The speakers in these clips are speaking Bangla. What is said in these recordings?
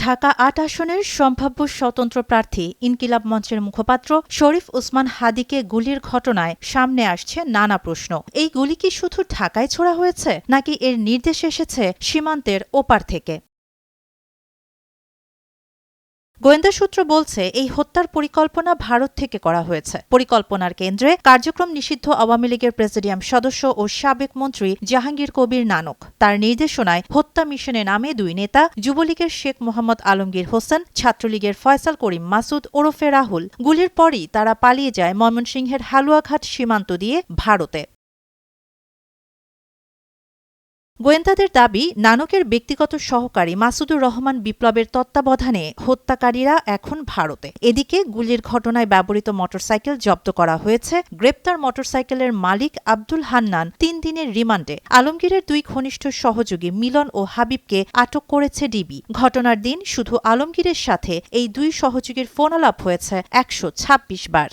ঢাকা ৮ আসনের সম্ভাব্য স্বতন্ত্র প্রার্থী ইনকিলাব মঞ্চের মুখপাত্র শরীফ ওসমান হাদীকে গুলির ঘটনায় সামনে আসছে নানা প্রশ্ন। এই গুলি কি শুধু ঢাকায় ছোড়া হয়েছে, নাকি এর নির্দেশ এসেছে সীমান্তের ওপার থেকে? গোয়েন্দা সূত্র বলছে, এই হত্যার পরিকল্পনা ভারত থেকে করা হয়েছে। পরিকল্পনার কেন্দ্রে কার্যক্রম নিষিদ্ধ আওয়ামী লীগের প্রেসিডিয়াম সদস্য ও সাবেক মন্ত্রী জাহাঙ্গীর কবির নানক। তার নির্দেশনায় হত্যা মিশনে নামে দুই নেতা, যুবলীগের শেখ মোহাম্মদ আলমগীর হোসেন, ছাত্রলীগের ফয়সাল করিম মাসুদ ওরফে রাহুল। গুলির পরই তারা পালিয়ে যায় ময়মনসিংহের হালুয়াঘাট সীমান্ত দিয়ে ভারতে। গোয়েন্দাদের দাবি, নানকের ব্যক্তিগত সহকারী মাসুদুর রহমান বিপ্লবের তত্ত্বাবধানে হত্যাকারীরা এখন ভারতে। এদিকে গুলির ঘটনায় ব্যবহৃত মোটরসাইকেল জব্দ করা হয়েছে। গ্রেপ্তার মোটরসাইকেলের মালিক আব্দুল হান্নান ৩ দিনের রিমান্ডে। আলমগীরের দুই ঘনিষ্ঠ সহযোগী মিলন ও হাবিবকে আটক করেছে ডিবি। ঘটনার দিন শুধু আলমগীরের সাথে এই দুই সহযোগীর ফোনালাপ হয়েছে ১২৬ বার।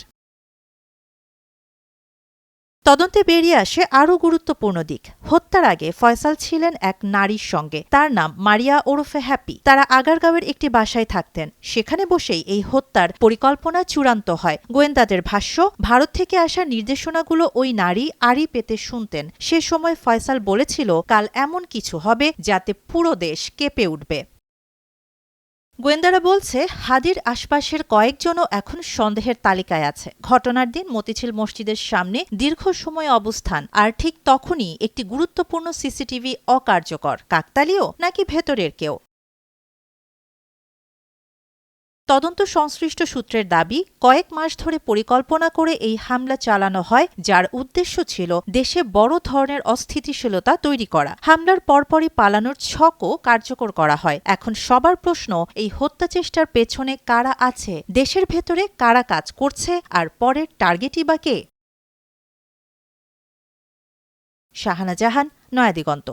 তদন্তে বেরিয়ে আসে আরও গুরুত্বপূর্ণ দিক। হত্যার আগে ফয়সাল ছিলেন এক নারীর সঙ্গে। তার নাম মারিয়া ওরফে হ্যাপি। তারা আগারগাঁওয়ের একটি বাসায় থাকতেন। সেখানে বসেই এই হত্যার পরিকল্পনা চূড়ান্ত হয়। গোয়েন্দাদের ভাষ্য, ভারত থেকে আসা নির্দেশনাগুলো ওই নারী আড়ি পেতে শুনতেন। সে সময় ফয়সাল বলেছিল, কাল এমন কিছু হবে যাতে পুরো দেশ কেঁপে উঠবে। গোয়েন্দারা বলছে, হাদীর আশপাশের কয়েকজনও এখন সন্দেহের তালিকায় আছে। ঘটনার দিন মতিঝিল মসজিদের সামনে দীর্ঘ সময় অবস্থান, আর ঠিক তখনই একটি গুরুত্বপূর্ণ সিসিটিভি অকার্যকর। কাকতালীয় নাকি ভেতরের কেউ? তদন্ত সংশ্লিষ্ট সূত্রের দাবি, কয়েক মাস ধরে পরিকল্পনা করে এই হামলা চালানো হয়, যার উদ্দেশ্য ছিল দেশে বড় ধরনের অস্থিতিশীলতা তৈরি করা। হামলার পরপরই পালানোর ছকও কার্যকর করা হয়। এখন সবার প্রশ্ন, এই হত্যাচেষ্টার পেছনে কারা আছে, দেশের ভেতরে কারা কাজ করছে, আর পরের টার্গেটই বা কে? শাহানা জাহান, নয়াদিগন্ত।